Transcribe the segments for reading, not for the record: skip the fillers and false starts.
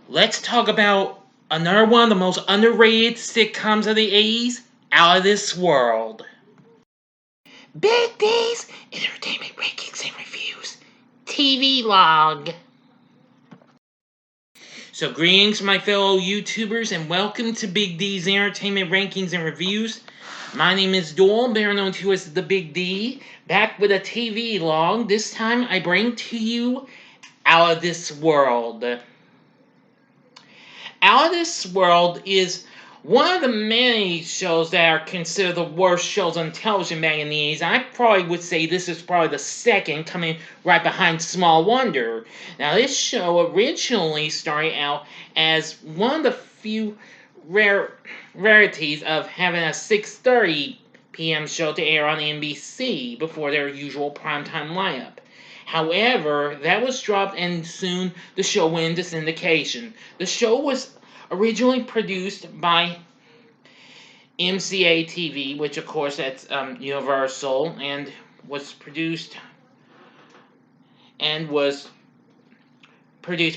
Let's talk about another one of the most underrated sitcoms of the 80s, Out of This World. Big D's Entertainment Rankings and Reviews. Tvlog. So greetings my fellow YouTubers and welcome to Big D's Entertainment Rankings and Reviews. My name is Doyle, better known to as the Big D, back with a TV log. This time I bring to you Out of This World. Out of This World is one of the many shows that are considered the worst shows on television back in the 80s. I probably would say this is probably the second, coming right behind Small Wonder. Now, this show originally started out as one of the few rarities of having a 6:30 p.m. show to air on NBC before their usual primetime lineup. However, that was dropped and soon the show went into syndication. The show was originally produced by MCA TV, which of course that's Universal, and was produced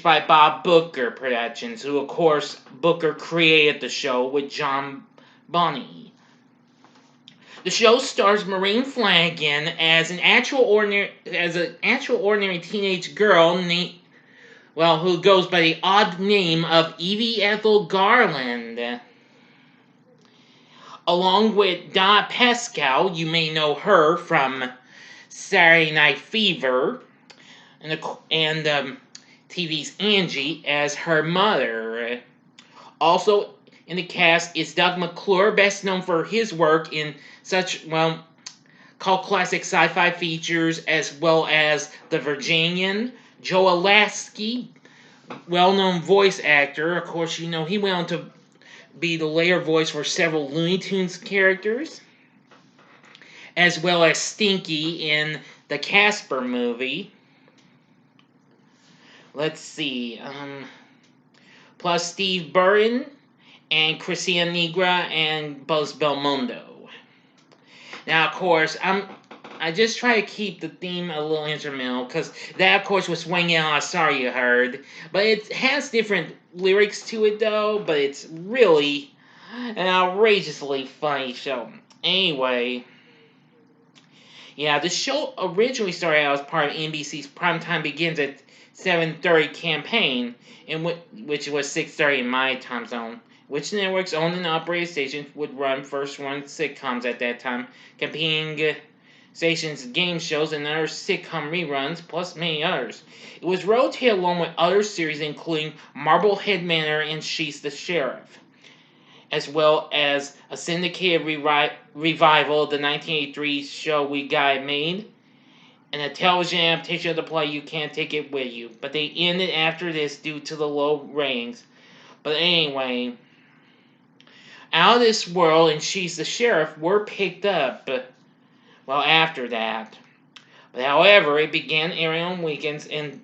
by Bob Booker Productions, who of course Booker created the show with John Bonney. The show stars Maureen Flanagan as an actual ordinary teenage girl who goes by the odd name of Evie Ethel Garland. Along with Donna Pascal, you may know her from Saturday Night Fever, and TV's Angie as her mother. Also in the cast is Doug McClure, best known for his work in such, cult classic sci-fi features as well as The Virginian. Joe Alasky, well-known voice actor. Of course, he went on to be the later voice for several Looney Tunes characters, as well as Stinky in the Casper movie. Let's see. Plus Steve Burton and Christina Nigra and Buzz Belmondo. Now, of course, I just try to keep the theme a little instrumental, because that, of course, was Swinging on a Sorry You Heard. But it has different lyrics to it, though, but it's really an outrageously funny show. Anyway, yeah, the show originally started out as part of NBC's Primetime Begins at 7:30 campaign, which was 6:30 in my time zone, which networks owned and operated stations would run first-run sitcoms at that time, competing stations' game shows and other sitcom reruns, plus many others. It was rotated along with other series including Marblehead Manor and She's the Sheriff, as well as a syndicated revival of the 1983 show We Got It Made, and a television adaptation of the play You Can't Take It With You, but they ended after this due to the low ratings. But anyway, Out of This World and She's the Sheriff were picked up, after that. But however, it began airing on weekends, and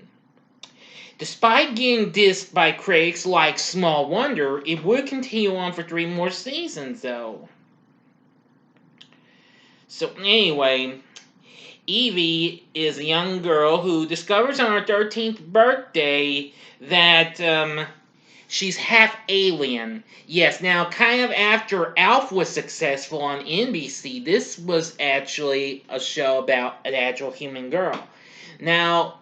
despite getting dissed by critics like Small Wonder, it would continue on for 3 more seasons, though. So anyway, Evie is a young girl who discovers on her 13th birthday that she's half alien. Yes, now kind of after Alf was successful on NBC, this was actually a show about an actual human girl. Now,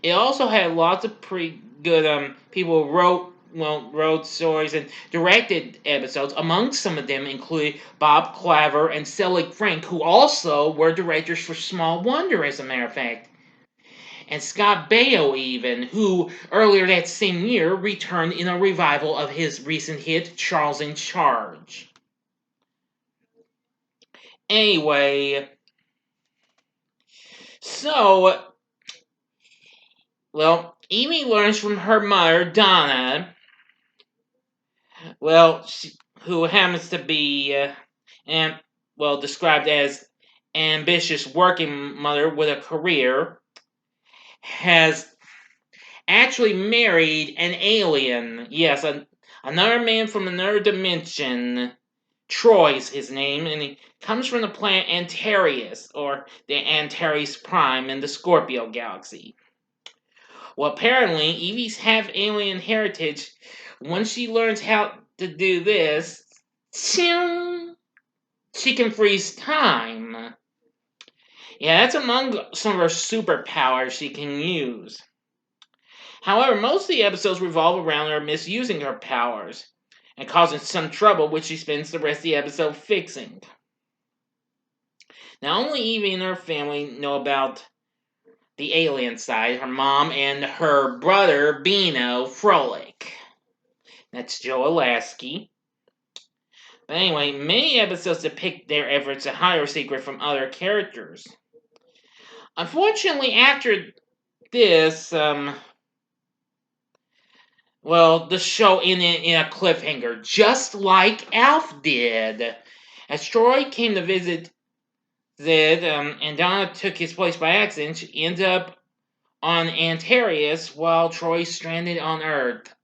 it also had lots of pretty good people who wrote stories and directed episodes. Among some of them included Bob Claver and Selig Frank, who also were directors for Small Wonder, as a matter of fact. And Scott Baio even, who earlier that same year returned in a revival of his recent hit, Charles in Charge. Anyway, so, Amy learns from her mother, Donna, who happens to be, described as ambitious working mother with a career, has actually married an alien. Yes, another man from another dimension. Troy's his name, and he comes from the planet Antares, or the Antares Prime in the Scorpio galaxy. Well, apparently, Evie's half alien heritage, once she learns how to do this, she can freeze time. Yeah, that's among some of her superpowers she can use. However, most of the episodes revolve around her misusing her powers and causing some trouble, which she spends the rest of the episode fixing. Now, only Evie and her family know about the alien side, her mom and her brother, Beano Frolic. That's Joe Alasky. But anyway, many episodes depict their efforts to hide her secret from other characters. Unfortunately, after this, the show ended in a cliffhanger, just like Alf did. As Troy came to visit Zed, and Donna took his place by accident, she ended up on Antares while Troy's stranded on Earth.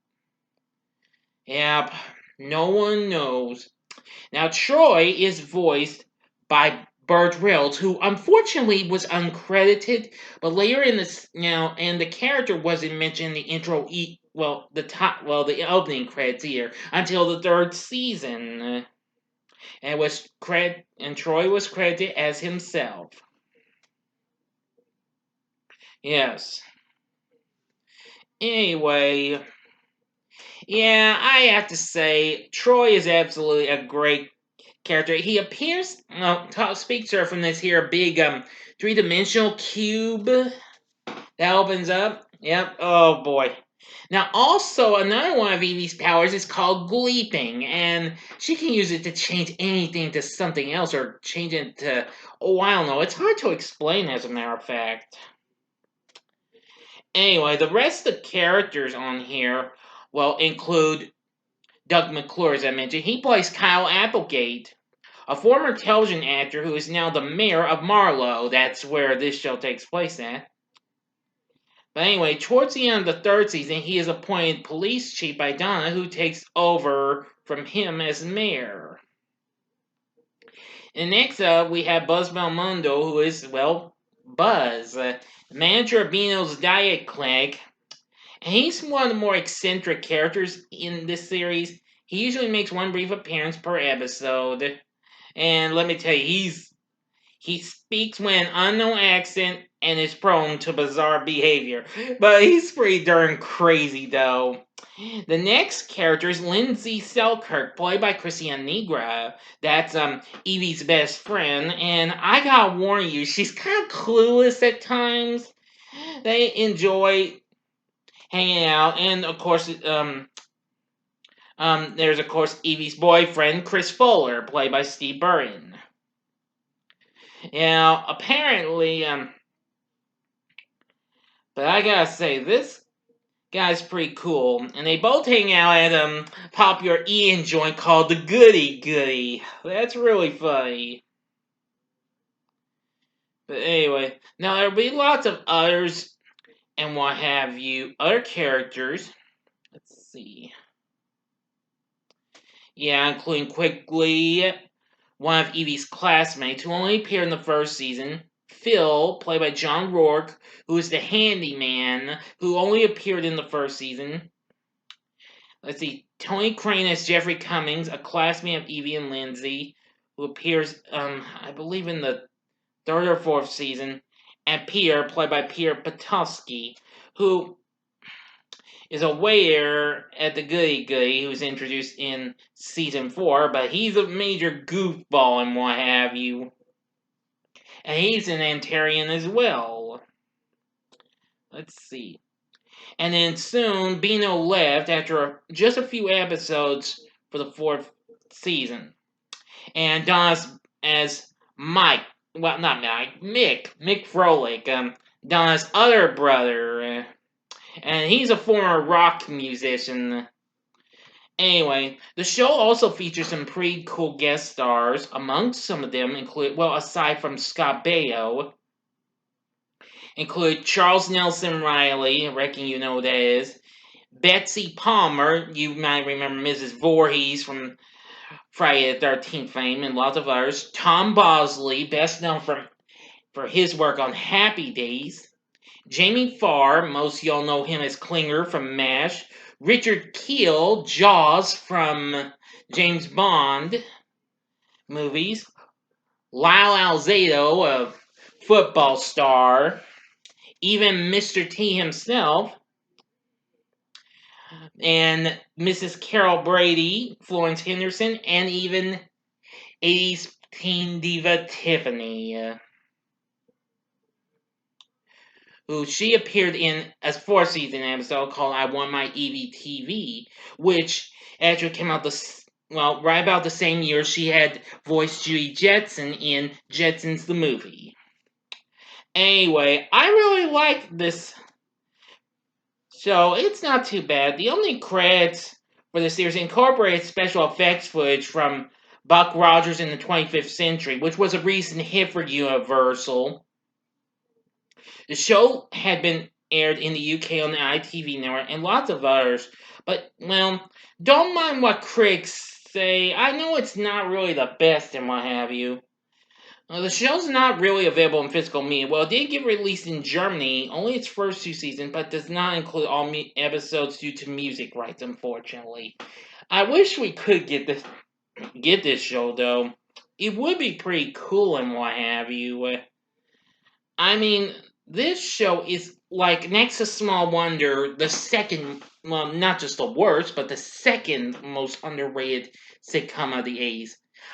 Yep, no one knows. Now, Troy is voiced by Burt Reynolds, who unfortunately was uncredited, but later in this and the character wasn't mentioned in the intro. The opening credits here until the third season, and Troy was credited as himself. Yes. Anyway, yeah, I have to say, Troy is absolutely a great character. He appears, speaks to her from this here big three-dimensional cube that opens up. Yep. Oh boy. Now, also another one of Evie's powers is called gleeping, and she can use it to change anything to something else or change it to. Oh, I don't know. It's hard to explain, as a matter of fact. Anyway, the rest of the characters on here, include Doug McClure, as I mentioned. He plays Kyle Applegate, a former television actor who is now the mayor of Marlow. That's where this show takes place at. But anyway, towards the end of the third season, he is appointed police chief by Donna, who takes over from him as mayor. And next up, we have Buzz Belmondo, who is, Buzz, manager of Beano's Diet Clinic. And he's one of the more eccentric characters in this series. He usually makes one brief appearance per episode. And let me tell you, he speaks with an unknown accent and is prone to bizarre behavior. But he's pretty darn crazy, though. The next character is Lindsay Selkirk, played by Christiane Negra. That's Evie's best friend, and I gotta warn you, she's kind of clueless at times. They enjoy hanging out, and of course, there's of course Evie's boyfriend, Chris Fuller, played by Steve Burton. Now, apparently, but I gotta say, this guy's pretty cool, and they both hang out at a popular Ian joint called the Goody Goody. That's really funny. But anyway, now there'll be lots of others and what have you, other characters. Let's see. Yeah, including Quigley, one of Evie's classmates who only appeared in the first season. Phil, played by John Rourke, who is the handyman, who only appeared in the first season. Let's see, Tony Crane as Jeffrey Cummings, a classmate of Evie and Lindsay, who appears, I believe, in the third or fourth season. And Peter, played by Peter Patowski, who is a waiter at the Goody Goody, who's introduced in season 4, but he's a major goofball and what have you. And he's an Antarian as well. Let's see. And then soon, Beano left after just a few episodes for the 4th season. And Donna's as Mike, not Mike, Mick Frolic, Donna's other brother. And he's a former rock musician. Anyway, the show also features some pretty cool guest stars. Amongst some of them include, well, aside from Scott Baio, include Charles Nelson Riley, I reckon you know who that is. Betsy Palmer, you might remember Mrs. Voorhees from Friday the 13th fame, and lots of others. Tom Bosley, best known for his work on Happy Days. Jamie Farr, most y'all know him as Klinger from MASH. Richard Kiel, Jaws from James Bond movies. Lyle Alzado, a football star. Even Mr. T himself. And Mrs. Carol Brady, Florence Henderson, and even 80s teen diva Tiffany, who she appeared in a four-season episode called I Want My Evie TV, which actually came out right about the same year she had voiced Judy Jetson in Jetsons the movie. Anyway, I really like this show. It's not too bad. The only credits for the series incorporate special effects footage from Buck Rogers in the 25th Century, which was a recent hit for Universal. The show had been aired in the UK on the ITV network and lots of others, but, well, don't mind what critics say. I know it's not really the best and what have you. The show's not really available in physical media. Well, it did get released in Germany, only its first two seasons, but does not include all episodes due to music rights, unfortunately. I wish we could get this show though. It would be pretty cool and what have you. I mean, this show is like next to Small Wonder, the second, well, not just the worst, but the second most underrated sitcom of the 80s.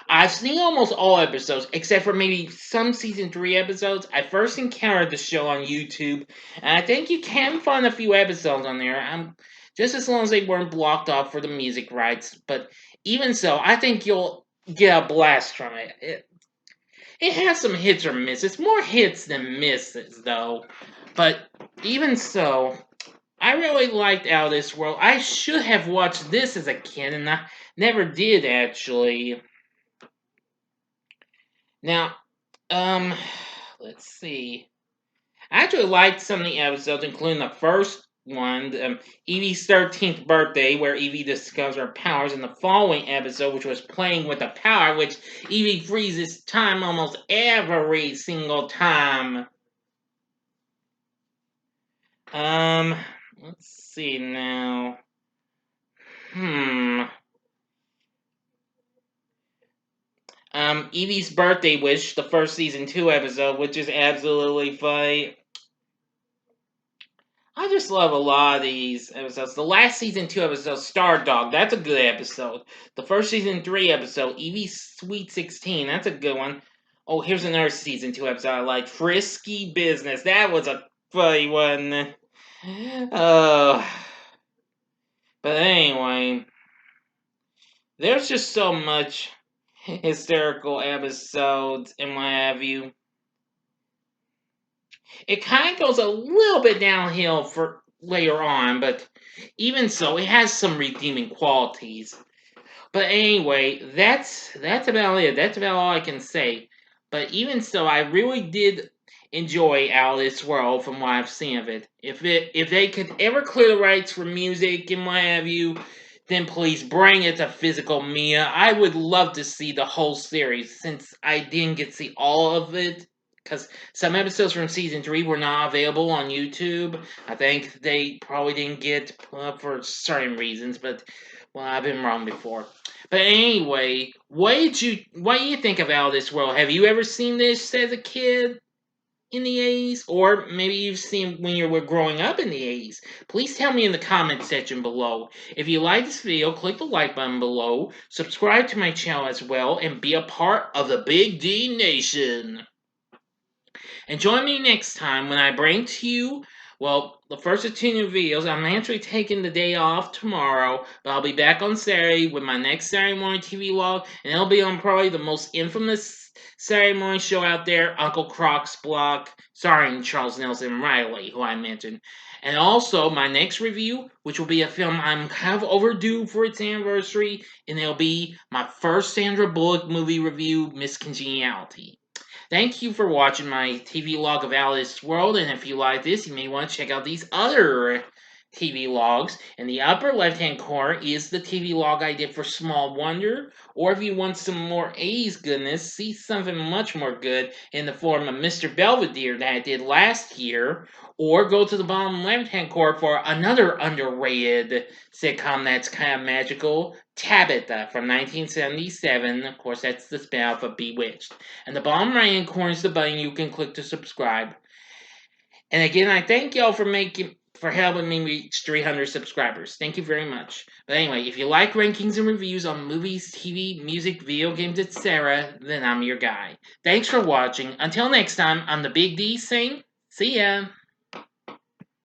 I've seen almost all episodes, except for maybe some season 3 episodes. I first encountered the show on YouTube, and I think you can find a few episodes on there. Just as long as they weren't blocked off for the music rights. But even so, I think you'll get a blast from it. It has some hits or misses. More hits than misses, though. But even so, I really liked Out of This World. I should have watched this as a kid, and I never did, actually. Now, um, let's see. I actually liked some of the episodes, including the first one, Evie's 13th birthday, where Evie discovers her powers, in the following episode, which was Playing with the Power, which Evie freezes time almost every single time. Um, let's see now. Hmm. Evie's Birthday Wish, the first season 2 episode, which is absolutely funny. I just love a lot of these episodes. The last season 2 episode, Star Dog, that's a good episode. The first season 3 episode, Evie's Sweet 16, that's a good one. Oh, here's another season 2 episode I like, Frisky Business. That was a funny one. Oh. But anyway, there's just so much hysterical episodes and what have you. It kind of goes a little bit downhill for later on, but even so, it has some redeeming qualities. But anyway, that's about it. That's about all I can say. But even so, I really did enjoy Out of This World from what I've seen of it. If they could ever clear the rights for music and what have you, then please bring it to physical media. I would love to see the whole series since I didn't get to see all of it. Because some episodes from season 3 were not available on YouTube. I think they probably didn't get put up for certain reasons, but well, I've been wrong before. But anyway, what do you think of Out of This World? Have you ever seen this as a kid in the 80s? Or maybe you've seen when you were growing up in the 80s? Please tell me in the comment section below. If you like this video, click the like button below, subscribe to my channel as well, and be a part of the Big D Nation. And join me next time when I bring to you Well, the first of two new videos. I'm actually taking the day off tomorrow, but I'll be back on Saturday with my next Saturday morning TV log, and it'll be on probably the most infamous Saturday morning show out there, Uncle Croc's Block, starring Charles Nelson Riley, who I mentioned. And also, my next review, which will be a film I'm kind of overdue for its anniversary, and it'll be my first Sandra Bullock movie review, Miss Congeniality. Thank you for watching my TV log of Alice World, and if you like this, you may want to check out these other TV logs. In the upper left-hand corner is the TV log I did for Small Wonder, or if you want some more 80s goodness, see something much more good in the form of Mr. Belvedere that I did last year, or go to the bottom left-hand corner for another underrated sitcom that's kind of magical, Tabitha from 1977. Of course, that's the spin-off of Bewitched. And the bottom right hand corner is the button you can click to subscribe. And again, I thank y'all for helping me reach 300 subscribers. Thank you very much. But anyway, if you like rankings and reviews on movies, TV, music, video games, etc., then I'm your guy. Thanks for watching. Until next time, I'm the Big D saying, see ya.